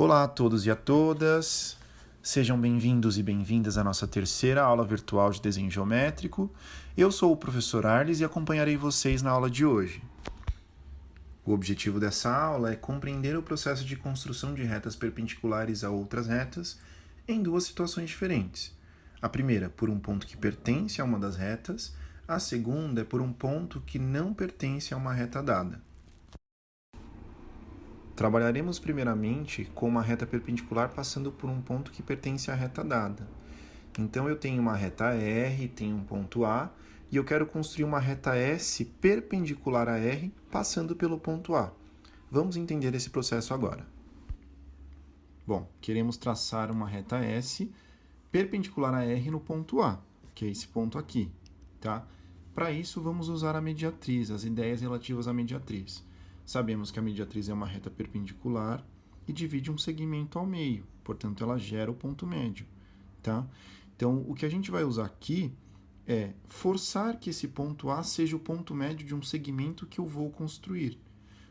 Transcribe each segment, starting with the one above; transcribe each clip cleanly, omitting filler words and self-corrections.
Olá a todos e a todas, sejam bem-vindos e bem-vindas à nossa terceira aula virtual de desenho geométrico. Eu sou o professor Arles e acompanharei vocês na aula de hoje. O objetivo dessa aula é compreender o processo de construção de retas perpendiculares a outras retas em duas situações diferentes. A primeira, por um ponto que pertence a uma das retas, a segunda é por um ponto que não pertence a uma reta dada. Trabalharemos primeiramente com uma reta perpendicular passando por um ponto que pertence à reta dada. Então eu tenho uma reta R, tenho um ponto A, e eu quero construir uma reta S perpendicular a R passando pelo ponto A. Vamos entender esse processo agora. Bom, queremos traçar uma reta S perpendicular a R no ponto A, que é esse ponto aqui, tá? Para isso, vamos usar a mediatriz, as ideias relativas à mediatriz. Sabemos que a mediatriz é uma reta perpendicular e divide um segmento ao meio, portanto, ela gera o ponto médio, tá? Então, o que a gente vai usar aqui é forçar que esse ponto A seja o ponto médio de um segmento que eu vou construir.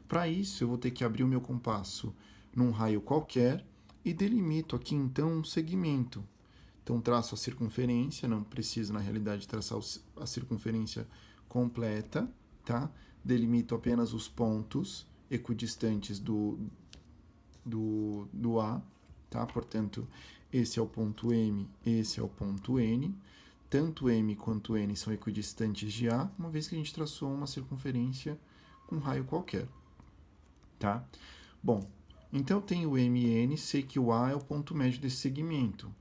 Para isso, eu vou ter que abrir o meu compasso num raio qualquer e delimito aqui, então, um segmento. Então, traço a circunferência, não preciso, na realidade, traçar a circunferência completa, tá? Delimito apenas os pontos equidistantes do A, tá? Portanto, esse é o ponto M, esse é o ponto N. Tanto M quanto N são equidistantes de A, uma vez que a gente traçou uma circunferência com um raio qualquer, tá? Bom, então eu tenho M e N, sei que o A é o ponto médio desse segmento.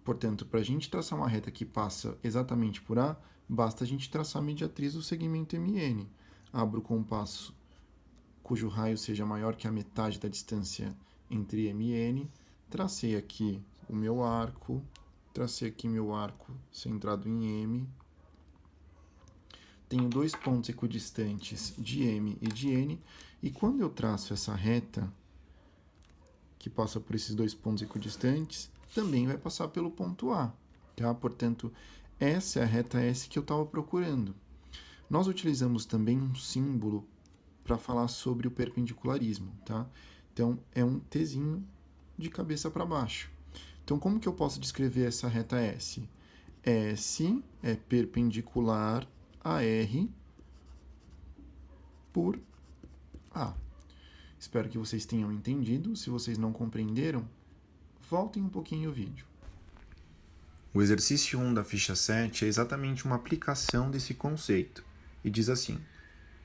Portanto, para a gente traçar uma reta que passa exatamente por A, basta a gente traçar a mediatriz do segmento MN. Abro o compasso cujo raio seja maior que a metade da distância entre M e N. Tracei aqui o meu arco. Tracei aqui meu arco centrado em M. Tenho dois pontos equidistantes de M e de N. E quando eu traço essa reta, que passa por esses dois pontos equidistantes, também vai passar pelo ponto A, tá? Portanto, essa é a reta S que eu estava procurando. Nós utilizamos também um símbolo para falar sobre o perpendicularismo, tá? Então, é um Tzinho de cabeça para baixo. Então, como que eu posso descrever essa reta S? S é perpendicular a R por A. Espero que vocês tenham entendido. Se vocês não compreenderam, voltem um pouquinho o vídeo. O exercício 1 da ficha 7 é exatamente uma aplicação desse conceito, e diz assim: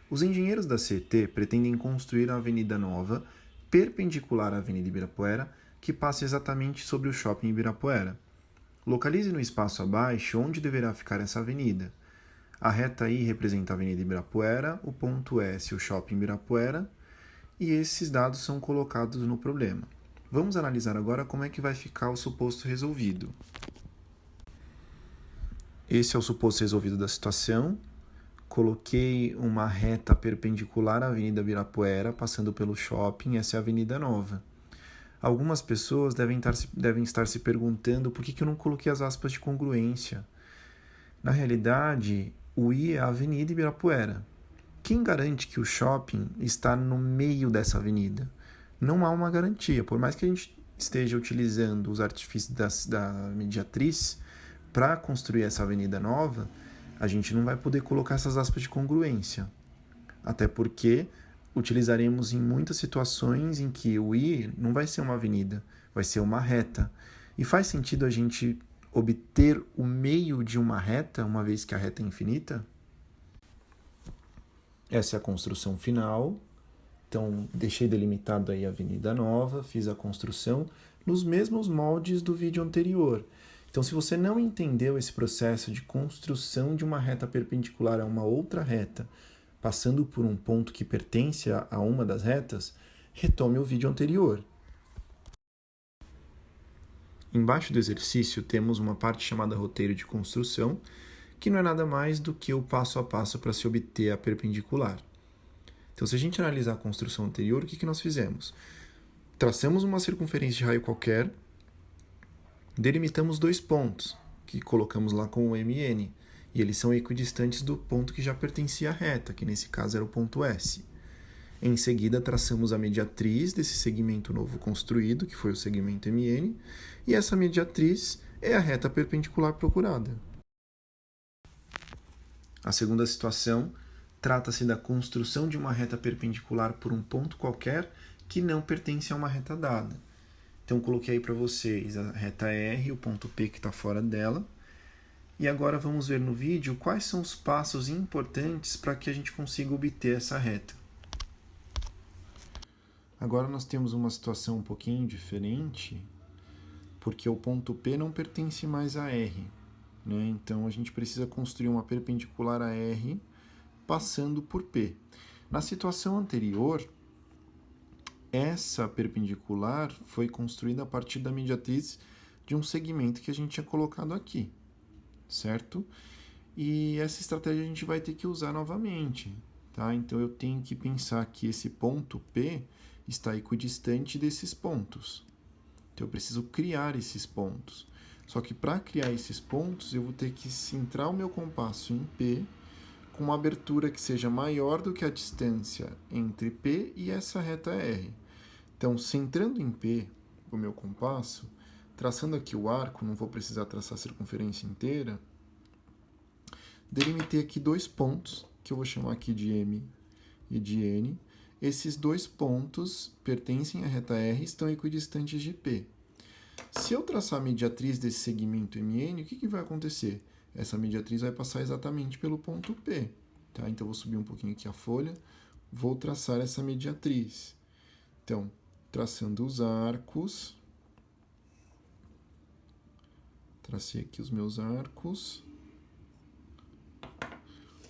os engenheiros da CET pretendem construir a Avenida Nova, perpendicular à Avenida Ibirapuera, que passa exatamente sobre o Shopping Ibirapuera. Localize no espaço abaixo onde deverá ficar essa avenida. A reta I representa a Avenida Ibirapuera, o ponto S o Shopping Ibirapuera, e esses dados são colocados no problema. Vamos analisar agora como é que vai ficar o suposto resolvido. Esse é o suposto resolvido da situação. Coloquei uma reta perpendicular à Avenida Ibirapuera, passando pelo shopping, essa é a Avenida Nova. Algumas pessoas devem estar se perguntando por que eu não coloquei as aspas de congruência. Na realidade, o I é a Avenida Ibirapuera. Quem garante que o shopping está no meio dessa avenida? Não há uma garantia. Por mais que a gente esteja utilizando os artifícios da mediatriz para construir essa avenida nova, a gente não vai poder colocar essas aspas de congruência. Até porque utilizaremos em muitas situações em que o I não vai ser uma avenida, vai ser uma reta. E faz sentido a gente obter o meio de uma reta, uma vez que a reta é infinita? Essa é a construção final. Então, deixei delimitado aí a Avenida Nova, fiz a construção nos mesmos moldes do vídeo anterior. Então, se você não entendeu esse processo de construção de uma reta perpendicular a uma outra reta, passando por um ponto que pertence a uma das retas, retome o vídeo anterior. Embaixo do exercício temos uma parte chamada roteiro de construção, que não é nada mais do que o passo a passo para se obter a perpendicular. Então, se a gente analisar a construção anterior, o que nós fizemos? Traçamos uma circunferência de raio qualquer, delimitamos dois pontos, que colocamos lá com o M e N, e eles são equidistantes do ponto que já pertencia à reta, que nesse caso era o ponto S. Em seguida, traçamos a mediatriz desse segmento novo construído, que foi o segmento MN, e essa mediatriz é a reta perpendicular procurada. A segunda situação trata-se da construção de uma reta perpendicular por um ponto qualquer que não pertence a uma reta dada. Então, coloquei aí para vocês a reta R, o ponto P que está fora dela. E agora vamos ver no vídeo quais são os passos importantes para que a gente consiga obter essa reta. Agora nós temos uma situação um pouquinho diferente, porque o ponto P não pertence mais a R, né? Então a gente precisa construir uma perpendicular a R passando por P. Na situação anterior, essa perpendicular foi construída a partir da mediatriz de um segmento que a gente tinha colocado aqui, certo? E essa estratégia a gente vai ter que usar novamente, tá? Então eu tenho que pensar que esse ponto P está equidistante desses pontos. Então eu preciso criar esses pontos. Só que para criar esses pontos, eu vou ter que centrar o meu compasso em P com uma abertura que seja maior do que a distância entre P e essa reta R. Então, centrando em P o meu compasso, traçando aqui o arco, não vou precisar traçar a circunferência inteira, delimitei aqui dois pontos, que eu vou chamar aqui de M e de N. Esses dois pontos pertencem à reta R e estão equidistantes de P. Se eu traçar a mediatriz desse segmento MN, o que vai acontecer? Essa mediatriz vai passar exatamente pelo ponto P. Tá? Então, eu vou subir um pouquinho aqui a folha, vou traçar essa mediatriz. Então, traçando os arcos, tracei aqui os meus arcos.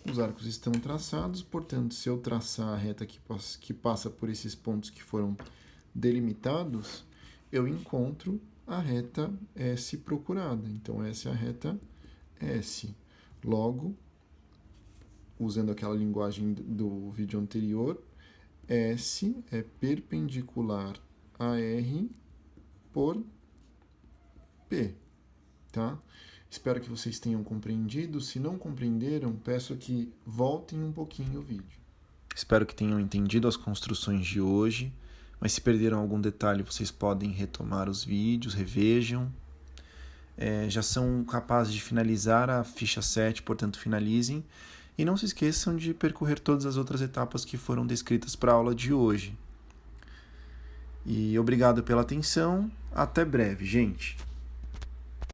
Os arcos estão traçados, portanto, se eu traçar a reta que passa por esses pontos que foram delimitados, eu encontro a reta S procurada. Então, essa é a reta S. Logo, usando aquela linguagem do vídeo anterior, S é perpendicular a R por P, tá? Espero que vocês tenham compreendido. Se não compreenderam, peço que voltem um pouquinho o vídeo. Espero que tenham entendido as construções de hoje, mas se perderam algum detalhe, vocês podem retomar os vídeos, revejam. Já são capazes de finalizar a ficha 7, portanto finalizem. E não se esqueçam de percorrer todas as outras etapas que foram descritas para a aula de hoje. E obrigado pela atenção. Até breve, gente!